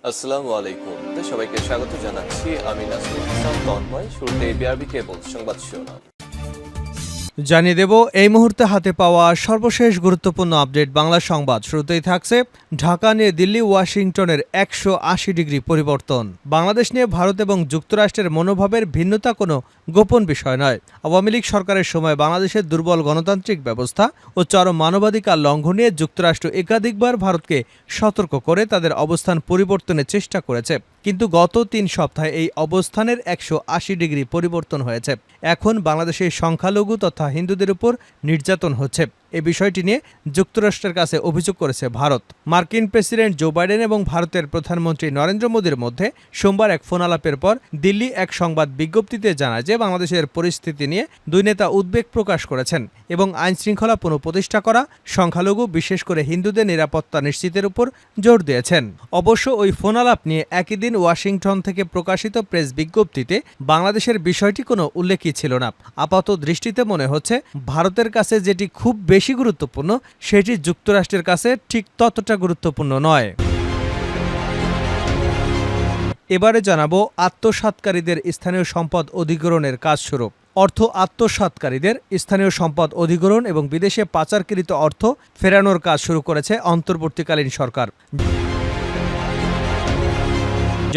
আসসালামু আলাইকুম। সবাইকে স্বাগত জানাচ্ছি। আমি নাসরুল ইসলাম তন্ময়। শুরুতে বিআরবি কেবল সংবাদ শিরোনাম জানিয়ে দেব এই মুহূর্তে হাতে পাওয়া সর্বশেষ গুরুত্বপূর্ণ আপডেট বাংলা সংবাদ। শুরুতেই থাকছে ঢাকা নিয়ে দিল্লি ওয়াশিংটনের 180 ডিগ্রি পরিবর্তন। বাংলাদেশ নিয়ে ভারত এবং যুক্তরাষ্ট্রের মনোভাবের ভিন্নতা কোনো গোপন বিষয় নয়। আওয়ামী লীগ সরকারের সময় বাংলাদেশের দুর্বল গণতান্ত্রিক ব্যবস্থা ও চরম মানবাধিকার লঙ্ঘনে যুক্তরাষ্ট্র একাধিকবার ভারতকে সতর্ক করে তাদের অবস্থান পরিবর্তনের চেষ্টা করেছে। কিন্তু গত 3 সপ্তাহে এই অবস্থানের 180 ডিগ্রি পরিবর্তন হয়েছে। এখন বাংলাদেশের সংখ্যালঘু তথা হিন্দুদের উপর নির্যাতন হচ্ছে। এই বিষয়টি নিয়ে যুক্তরাষ্ট্রের কাছে অভিযোগ করেছে ভারত। মার্কিন প্রেসিডেন্ট জো বাইডেন এবং ভারতের প্রধানমন্ত্রী নরেন্দ্র মোদীর মধ্যে সোমবার এক ফোন আলাপের পর দিল্লি এক সংবাদ বিজ্ঞপ্তিতে জানায় যে বাংলাদেশের পরিস্থিতি নিয়ে দুই নেতা উদ্বেগ প্রকাশ করেছেন এবং আইনশৃঙ্খলা পুনঃপ্রতিষ্ঠা করা, সংখ্যালঘু বিশেষ করে হিন্দুদের নিরাপত্তা নিশ্চিতের উপর জোর দিয়েছেন। অবশ্য ওই ফোন আলাপ নিয়ে একই দিন ওয়াশিংটন থেকে প্রকাশিত প্রেস বিজ্ঞপ্তিতে বাংলাদেশের বিষয়টি কোনো উল্লেখই ছিল না। আপাত দৃষ্টিতে মনে হচ্ছে ভারতের কাছে যেটি খুব বেশি গুরুত্বপূর্ণ সেটি যুক্তরাষ্ট্রের কাছে ঠিক ততটা গুরুত্বপূর্ণ নয়। এবারে জানাবো আত্মসাৎকারীদের স্থানীয় সম্পদ অধিগ্রহণের কাজ শুরু। অর্থ আত্মসাৎকারীদের স্থানীয় সম্পদ অধিগ্রহণ এবং বিদেশে পাচারকৃত অর্থ ফেরানোর কাজ শুরু করেছে অন্তর্বর্তীকালীন সরকার।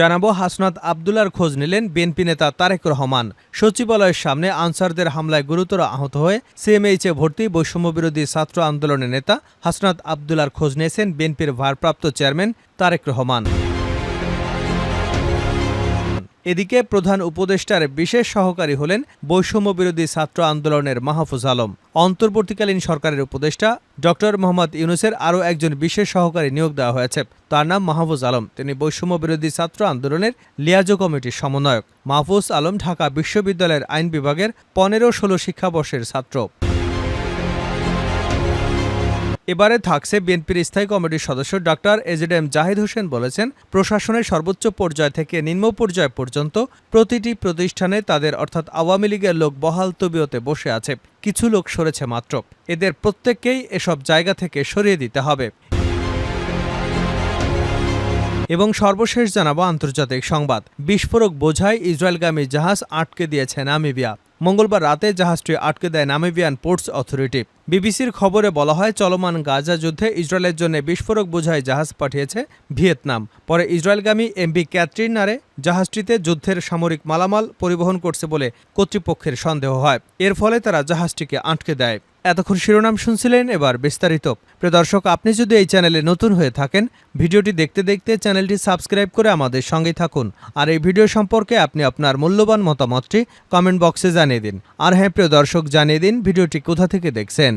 জানাবো হাসনাত আবদুল্লার খোঁজ নিলেন বিএনপি নেতা তারেক রহমান। সচিবালয়ের সামনে আনসারদের হামলায় গুরুতর আহত হয়ে সিএমএইচে ভর্তি বৈষম্যবিরোধী ছাত্র আন্দোলনের নেতা হাসনাত আবদুল্লার খোঁজ নিয়েছেন বিএনপির ভারপ্রাপ্ত চেয়ারম্যান তারেক রহমান। এদিকে প্রধান উপদেষ্টার বিশেষ সহকারী হলেন বৈষম্যবিরোধী ছাত্র আন্দোলনের মাহফুজ আলম। অন্তর্বর্তীকালীন সরকারের উপদেষ্টা ডক্টর মোহাম্মদ ইউনূসের আরও একজন বিশেষ সহকারী নিয়োগ দেওয়া হয়েছে। তার নাম মাহফুজ আলম। তিনি বৈষম্যবিরোধী ছাত্র আন্দোলনের লিয়াজো কমিটির সমন্বয়ক। মাহফুজ আলম ঢাকা বিশ্ববিদ্যালয়ের আইন বিভাগের 15-16 শিক্ষাবর্ষের ছাত্র। এবারে থাকছে বিএনপির স্থায়ী কমিটির সদস্য ডক্টর এজেডএম জাহিদ হোসেন বলেছেন, প্রশাসনের সর্বোচ্চ পর্যায় থেকে নিম্ন পর্যায় পর্যন্ত প্রতিটি প্রতিষ্ঠানে তাদের অর্থাৎ আওয়ামী লীগের লোক বহাল তবিয়তে বসে আছে। কিছু লোক সরেছে মাত্র। এদের প্রত্যেককেই এসব জায়গা থেকে সরিয়ে দিতে হবে। এবং সর্বশেষ জানাবো আন্তর্জাতিক সংবাদ। বিস্ফোরক বোঝাই ইসরায়েলগামী জাহাজ আটকে দিয়েছে নামিবিয়া। মঙ্গলবার রাতে জাহাজটি আটকে দেয় নামিবিয়ান পোর্টস অথরিটি। বিবিসির খবরে বলা হয়, চলমান গাজা যুদ্ধে ইসরায়েলের জন্য বিস্ফোরক বোঝাই জাহাজ পাঠিয়েছে ভিয়েতনাম। পরে ইসরায়েলগামী এমভি ক্যাথরিন নারে জাহাজটিতে যুদ্ধের সামরিক মালামাল পরিবহন করছে বলে কর্তৃপক্ষের সন্দেহ হয়। এর ফলে তারা জাহাজটিকে আটকে দেয়। এতক্ষণ শিরোনাম শুনছিলেন, এবার বিস্তারিত। প্রিয় দর্শক, আপনি যদি এই চ্যানেলে নতুন হয়ে থাকেন, ভিডিওটি দেখতে দেখতে চ্যানেলটি সাবস্ক্রাইব করে আমাদের সঙ্গেই থাকুন। আর এই ভিডিও সম্পর্কে আপনি আপনার মূল্যবান মতামতটি কমেন্ট বক্সে জানিয়ে দিন। আর হ্যাঁ প্রিয় দর্শক, জানিয়ে দিন ভিডিওটি কোথা থেকে দেখছেন।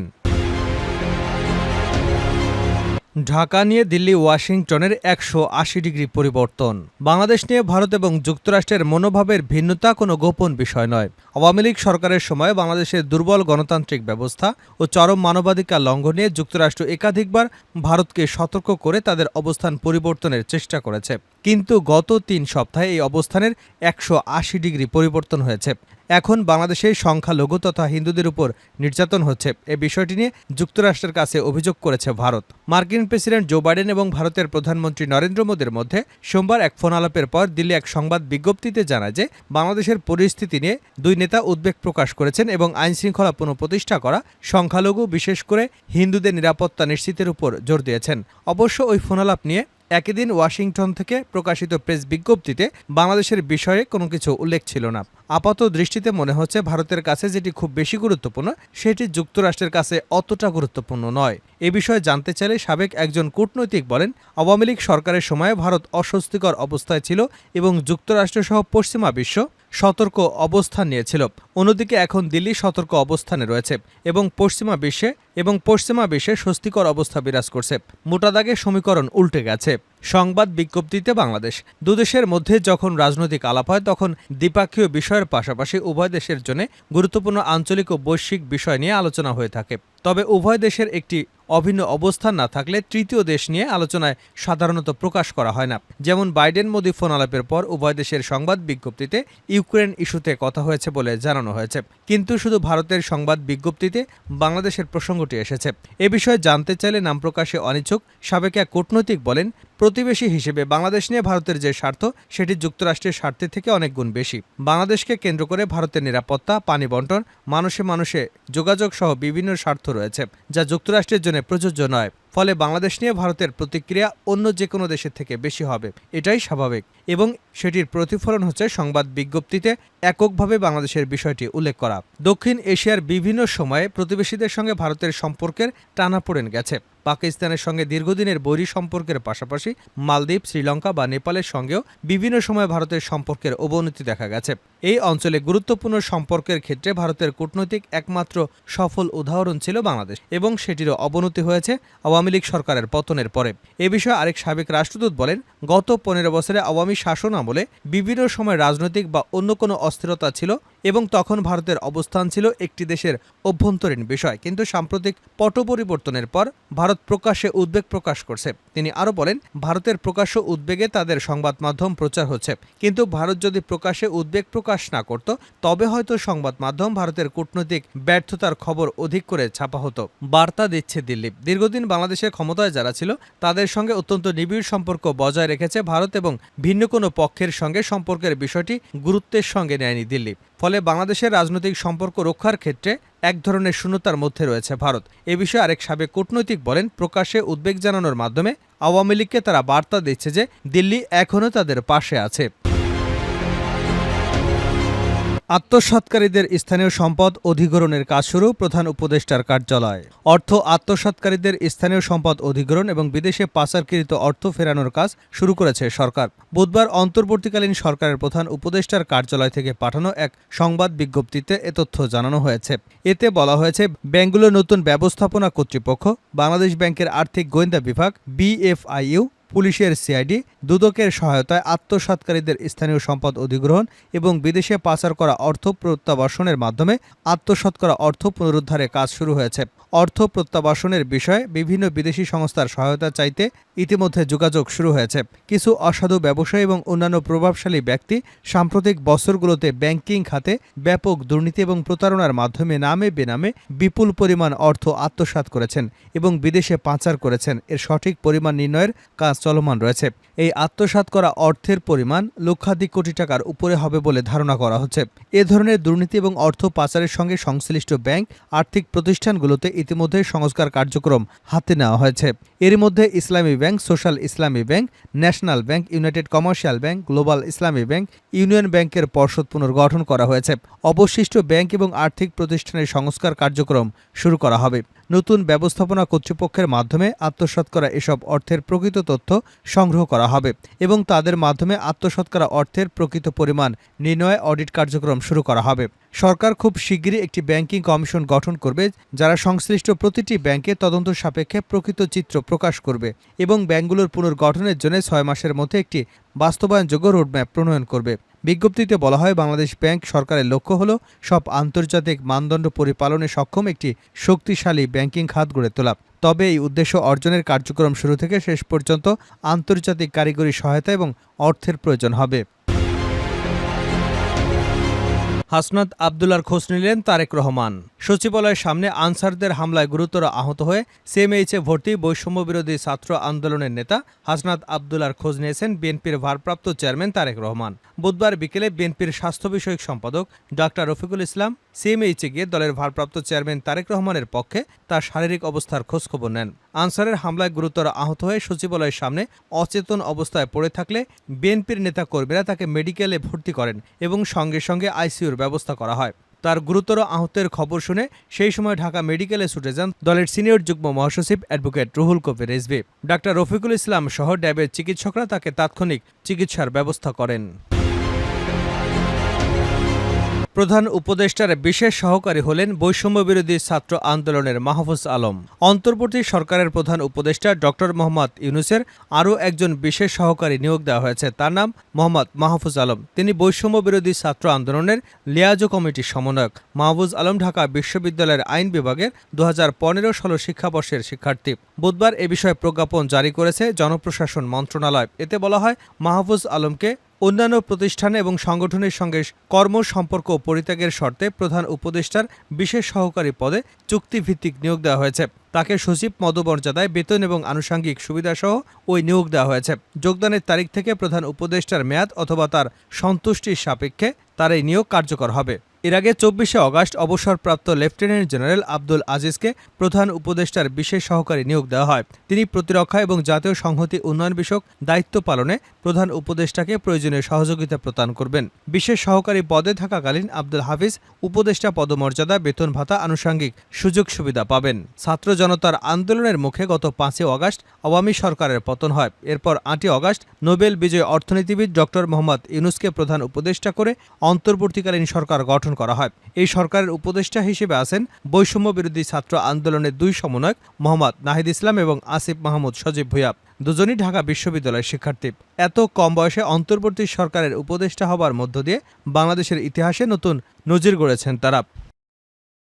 ঢাকা নিয়ে দিল্লি ওয়াশিংটনের 180 ডিগ্রি পরিবর্তন। বাংলাদেশ নিয়ে ভারত এবং যুক্তরাষ্ট্রের মনোভাবের ভিন্নতা কোনো গোপন বিষয় নয়। আওয়ামী লীগ সরকারের সময় বাংলাদেশের দুর্বল গণতান্ত্রিক ব্যবস্থা ও চরম মানবাধিকার লঙ্ঘনে যুক্তরাষ্ট্র একাধিকবার ভারতকে সতর্ক করে তাদের অবস্থান পরিবর্তনের চেষ্টা করেছে। কিন্তু গত 3 সপ্তাহে এই অবস্থানের 180 ডিগ্রি পরিবর্তন হয়েছে। এখন বাংলাদেশের সংখ্যালঘু তথা হিন্দুদের উপর নির্যাতন হচ্ছে। এই বিষয়টি নিয়ে যুক্তরাষ্ট্রের কাছে অভিযোগ করেছে ভারত। মার্কিন প্রেসিডেন্ট জো বাইডেন এবং ভারতের প্রধানমন্ত্রী নরেন্দ্র মোদীর মধ্যে সোমবার এক ফোন আলাপের পর দিল্লি এক সংবাদ বিজ্ঞপ্তিতে জানায় যে বাংলাদেশের পরিস্থিতি নিয়ে দুই নেতা উদ্বেগ প্রকাশ করেছেন এবং আইনশৃঙ্খলা পুনঃপ্রতিষ্ঠা করা, সংখ্যালঘু বিশেষ করে হিন্দুদের নিরাপত্তা নিশ্চিতের উপর জোর দিয়েছেন। অবশ্য ওই ফোন আলাপ নিয়ে একই দিন ওয়াশিংটন থেকে প্রকাশিত প্রেস বিজ্ঞপ্তিতে বাংলাদেশের বিষয়ে কোনো কিছু উল্লেখ ছিল না। আপাত দৃষ্টিতে মনে হচ্ছে ভারতের কাছে যেটি খুব বেশি গুরুত্বপূর্ণ সেটি যুক্তরাষ্ট্রের কাছে অতটা গুরুত্বপূর্ণ নয়। এ বিষয়ে জানতে চাইলে সাবেক একজন কূটনৈতিক বলেন, আওয়ামী লীগ সরকারের সময় ভারত অস্বস্তিকর অবস্থায় ছিল এবং যুক্তরাষ্ট্রসহ পশ্চিমা বিশ্ব সতর্ক অবস্থান নিয়েছিল। অন্যদিকে এখন দিল্লি সতর্ক অবস্থানে রয়েছে এবং পশ্চিমা বিশ্বে স্বস্তিকর অবস্থা বিরাজ করছে। মোটা দাগে সমীকরণ উল্টে গেছে। সংবাদ বিজ্ঞপ্তিতে বাংলাদেশ দুদেশের মধ্যে যখন রাজনৈতিক আলাপ হয় তখন দ্বিপাক্ষীয় বিষয়ের পাশাপাশি উভয় দেশের জন্য গুরুত্বপূর্ণ আঞ্চলিক ও বৈশ্বিক বিষয় নিয়ে আলোচনা হয়ে থাকে। তবে উভয় দেশের একটি অভিন্ন অবস্থান না থাকলে তৃতীয় দেশ নিয়ে আলোচনায় সাধারণত প্রকাশ করা হয় না। যেমন বাইডেন মোদি ফোন আলাপের পর উভয় দেশের সংবাদ বিজ্ঞপ্তিতে ইউক্রেন ইস্যুতে কথা হয়েছে বলে জানানো হয়েছে, কিন্তু শুধু ভারতের সংবাদ বিজ্ঞপ্তিতে বাংলাদেশের প্রসঙ্গটি এসেছে। এ বিষয়ে জানতে চাইলে নাম প্রকাশে অনিচ্ছুক সাবেক এক কূটনৈতিক বলেন, প্রতিবেশী হিসেবে বাংলাদেশ নিয়ে ভারতের যে স্বার্থ সেটি যুক্তরাষ্ট্রের স্বার্থের থেকে অনেক গুণ বেশি। বাংলাদেশকে কেন্দ্র করে ভারতের নিরাপত্তা, পানি বণ্টন, মানুষে মানুষে যোগাযোগ সহ বিভিন্ন স্বার্থ রয়েছে, যা যুক্তরাষ্ট্রের জন্য প্রযোজ্য নয়। ফলে বাংলাদেশ নিয়ে ভারতের প্রতিক্রিয়া অন্য যে কোনো দেশের থেকে বেশি হবে, এটাই স্বাভাবিক, এবং সেটির প্রতিফলন হচ্ছে সংবাদ বিজ্ঞপ্তিতে এককভাবে বাংলাদেশের বিষয়টি উল্লেখ করা। দক্ষিণ এশিয়ার বিভিন্ন সময়ে প্রতিবেশীদের সঙ্গে ভারতের সম্পর্কের টানাপোড়েন গেছে। পাকিস্তানের সঙ্গে দীর্ঘদিনের বৈরী সম্পর্কের পাশাপাশি মালদ্বীপ, শ্রীলঙ্কা বা নেপালের সঙ্গেও বিভিন্ন সময় ভারতের সম্পর্কের অবনতি দেখা গেছে। এই অঞ্চলে গুরুত্বপূর্ণ সম্পর্কের ক্ষেত্রে ভারতের কূটনৈতিক একমাত্র সফল উদাহরণ ছিল বাংলাদেশ, এবং সেটিরও অবনতি হয়েছে আওয়ামী লীগ সরকারের পতনের পরে। এ বিষয়ে আরেক সাবেক রাষ্ট্রদূত বলেন, গত 15 বছরে আওয়ামী শাসন আমলে বিভিন্ন সময় রাজনৈতিক বা অন্য কোনো অস্থিরতা ছিল, এবং তখন ভারতের অবস্থান ছিল একটি দেশের অভ্যন্তরীণ বিষয়। কিন্তু সাম্প্রতিক পট পরিবর্তনের পর ভারত প্রকাশ্যে উদ্বেগ প্রকাশ করছে। তিনি আরও বলেন, ভারতের প্রকাশ্য উদ্বেগে তাদের সংবাদ মাধ্যম প্রচার হচ্ছে, কিন্তু ভারত যদি প্রকাশ্যে উদ্বেগ প্রকাশ না করত তবে হয়তো সংবাদ মাধ্যম ভারতের কূটনৈতিক ব্যর্থতার খবর অধিক করে ছাপা হতো। বার্তা দিচ্ছে দিল্লি। দীর্ঘদিন বাংলাদেশের ক্ষমতায় যারা ছিল তাদের সঙ্গে অত্যন্ত নিবিড় সম্পর্ক বজায় রেখেছে ভারত, এবং ভিন্ন কোনো পক্ষের সঙ্গে সম্পর্কের বিষয়টি গুরুত্বের সঙ্গে নেয়নি দিল্লি। ফলে বাংলাদেশের রাজনৈতিক সম্পর্ক রক্ষার ক্ষেত্রে এক ধরনের শূন্যতার মধ্যে রয়েছে ভারত। এ বিষয়ে আরেক সাবেক কূটনৈতিক বলেন, প্রকাশ্যে উদ্বেগ জানানোর মাধ্যমে আওয়ামী লীগকে তারা বার্তা দিচ্ছে যে দিল্লি এখনও তাদের পাশে আছে। আত্মসাৎকারীদের স্থানীয় সম্পদ অধিগ্রহণের কাজ শুরু, প্রধান উপদেষ্টার কার্যালয়। অর্থ আত্মসাৎকারীদের স্থানীয় সম্পদ অধিগ্রহণ এবং বিদেশে পাচারকৃত অর্থ ফেরানোর কাজ শুরু করেছে সরকার। বুধবার অন্তর্বর্তীকালীন সরকারের প্রধান উপদেষ্টার কার্যালয় থেকে পাঠানো এক সংবাদ বিজ্ঞপ্তিতে এ তথ্য জানানো হয়েছে। এতে বলা হয়েছে, ব্যাংকগুলোর নতুন ব্যবস্থাপনা কর্তৃপক্ষ, বাংলাদেশ ব্যাংকের আর্থিক গোয়েন্দা বিভাগ, বিএফআইইউ, পুলিশের সিআইডি, দুদকের সহায়তায় আত্মসাৎকারীদের স্থানীয় সম্পদ অধিগ্রহণ এবং বিদেশে পাচার করা অর্থ প্রত্যাবাসনের মাধ্যমে আত্মসাৎ করা অর্থ পুনরুদ্ধারে কাজ শুরু হয়েছে। অর্থ প্রত্যাবাসনের বিষয়ে বিভিন্ন বিদেশি সংস্থার সহায়তা চাইতে ইতিমধ্যে যোগাযোগ শুরু হয়েছে। কিছু অসাধু ব্যবসায়ী এবং অন্যান্য প্রভাবশালী ব্যক্তি সাম্প্রতিক বছরগুলোতে ব্যাংকিং খাতে ব্যাপক দুর্নীতি এবং প্রতারণার মাধ্যমে নামে বেনামে বিপুল পরিমাণ অর্থ আত্মসাৎ করেছেন এবং বিদেশে পাচার করেছেন। এর সঠিক পরিমাণ নির্ণয়ের কাজ চলমান রয়েছে। এই আত্মসাৎ করা অর্থের পরিমাণ লক্ষাধিক কোটি টাকার উপরে হবে বলে ধারণা করা হচ্ছে। এ ধরনের দুর্নীতি এবং অর্থ পাচারের সঙ্গে সংশ্লিষ্ট ব্যাংক, আর্থিক প্রতিষ্ঠানগুলোতে ইতিমধ্যে সংস্কার কার্যক্রম হাতে নেওয়া হয়েছে। এর মধ্যে ইসলামী ব্যাংক, সোশ্যাল ইসলামী bank, national bank, United commercial bank, global ইসলামী ব্যাংক, ইউনিয়ন ব্যাংকের পর্ষদ পুনর্গঠন করা হয়েছে। অবশিষ্ট ব্যাংক এবং আর্থিক প্রতিষ্ঠানের সংস্কার কার্যক্রম শুরু করা হবে। নতুন ব্যবস্থাপনা কর্তৃপক্ষের মাধ্যমে আত্মসাৎ করা এসব অর্থের প্রকৃত তথ্য সংগ্রহ করা হবে এবং তাদের মাধ্যমে আত্মসাৎ করা অর্থের প্রকৃত পরিমাণ নির্ণয়ে অডিট কার্যক্রম শুরু করা হবে। সরকার খুব শিগগিরই একটি ব্যাংকিং কমিশন গঠন করবে, যারা সংশ্লিষ্ট প্রতিটি ব্যাংকে তদন্ত সাপেক্ষে প্রকৃত চিত্র প্রকাশ করবে এবং ব্যাংকগুলোর পুনর্গঠনের জন্য 6 মাসের মধ্যে একটি বাস্তবায়নযোগ্য রোডম্যাপ প্রণয়ন করবে। বিজ্ঞপ্তিতে বলা হয়, বাংলাদেশ ব্যাংক সরকারের লক্ষ্য হল সব আন্তর্জাতিক মানদণ্ড পরিপালনে সক্ষম একটি শক্তিশালী ব্যাংকিং খাত গড়ে তোলা। তবে এই উদ্দেশ্য অর্জনের কার্যক্রম শুরু থেকে শেষ পর্যন্ত আন্তর্জাতিক কারিগরি সহায়তা এবং অর্থের প্রয়োজন হবে। হাসনাত আবদুল্লার খোঁজ নিলেন তারেক রহমান। সচিবালয়ের সামনে আনসারদের হামলায় গুরুতর আহত হয়ে সিএমএইচে ভর্তি বৈষম্য বিরোধী ছাত্র আন্দোলনের নেতা হাসনাত আবদুল্লার খোঁজ নিয়েছেন বিএনপির ভারপ্রাপ্ত চেয়ারম্যান তারেক রহমান। বুধবার বিকেলে বিএনপির স্বাস্থ্য বিষয়ক সম্পাদক ডাক্তার রফিকুল ইসলাম সিএমএইচে গিয়ে দলের ভারপ্রাপ্ত চেয়ারম্যান তারেক রহমানের পক্ষে তার শারীরিক অবস্থার খোঁজখবর নেন। আনসারের হামলায় গুরুতর আহত হয়ে সচিবালয়ের সামনে অচেতন অবস্থায় পড়ে থাকলে বিএনপির নেতাকর্মীরা তাকে মেডিকেলে ভর্তি করেন এবং সঙ্গে সঙ্গে আইসিইউর ব্যবস্থা করা হয়। তার গুরুতর আহতের খবর শুনে সেই সময় ঢাকা মেডিকেলে ছুটে যান দলের সিনিয়র যুগ্ম মহাসচিব অ্যাডভোকেট রুহুল কবির রিজভী। ডাক্তার রফিকুল ইসলাম সহ ড্যাবের চিকিৎসকরা তাকে তাৎক্ষণিক চিকিৎসার ব্যবস্থা করেন। প্রধান উপদেষ্টার বিশেষ সহকারী হলেন বৈষম্য বিরোধী ছাত্র আন্দোলনের মাহফুজ আলম। অন্তর্বর্তী সরকারের প্রধান উপদেষ্টা ডক্টর মোহাম্মদ ইউনূসের আরও একজন বিশেষ সহকারী নিয়োগ দেওয়া হয়েছে। তার নাম মোহাম্মদ মাহফুজ আলম। তিনি বৈষম্য বিরোধী ছাত্র আন্দোলনের লিয়াজো কমিটির সমন্বয়ক। মাহফুজ আলম ঢাকা বিশ্ববিদ্যালয়ের আইন বিভাগের 2015-16 শিক্ষাবর্ষের শিক্ষার্থী। বুধবার এ বিষয়ে প্রজ্ঞাপন জারি করেছে জনপ্রশাসন মন্ত্রণালয়। এতে বলা হয়, মাহফুজ আলমকে অন্যান্য প্রতিষ্ঠান এবং সংগঠনের সঙ্গে কর্ম সম্পর্ক পরিত্যাগের শর্তে প্রধান উপদেষ্টার বিশেষ সহকারী পদে চুক্তিভিত্তিক নিয়োগ দেওয়া হয়েছে। তাকে সচিব পদমর্যাদায় বেতন এবং আনুষঙ্গিক সুবিধাসহ ওই নিয়োগ দেওয়া হয়েছে। যোগদানের তারিখ থেকে প্রধান উপদেষ্টার মেয়াদ অথবা তার সন্তুষ্টির সাপেক্ষে তার এই নিয়োগ কার্যকর হবে। এর আগে 24শে অগাস্ট অবসরপ্রাপ্ত লেফটেন্যান্ট জেনারেল আব্দুল আজিজকে প্রধান উপদেষ্টার বিশেষ সহকারী নিয়োগ দেওয়া হয়। তিনি প্রতিরক্ষা এবং জাতীয় সংহতি উন্নয়ন বিষয়ক দায়িত্ব পালনে প্রধান উপদেষ্টাকে প্রয়োজনীয় সহযোগিতা প্রদান করবেন। বিশেষ সহকারী পদে থাকাকালীন আব্দুল হাফিজ উপদেষ্টা পদমর্যাদা, বেতন ভাতা, আনুষঙ্গিক সুযোগ সুবিধা পাবেন। ছাত্র জনতার আন্দোলনের মুখে গত 5 অগাস্ট আওয়ামী সরকারের পতন হয়। এরপর 8 অগাস্ট নোবেল বিজয়ী অর্থনীতিবিদ ডক্টর মোহাম্মদ ইউনূসকে প্রধান উপদেষ্টা করে অন্তর্বর্তীকালীন সরকার গঠন করা হয়। এই সরকারের উপদেষ্টা হিসেবে আছেন বৈষম্য বিরোধী ছাত্র আন্দোলনের 2 সমন্বয়ক মোহাম্মদ নাহিদ ইসলাম এবং আসিফ মাহমুদ সজীব ভুঁইয়া, দুজনই ঢাকা বিশ্ববিদ্যালয়ের শিক্ষার্থী। এত কম বয়সে অন্তর্বর্তী সরকারের উপদেষ্টা হবার মধ্য দিয়ে বাংলাদেশের ইতিহাসে নতুন নজির গড়েছেন তারা।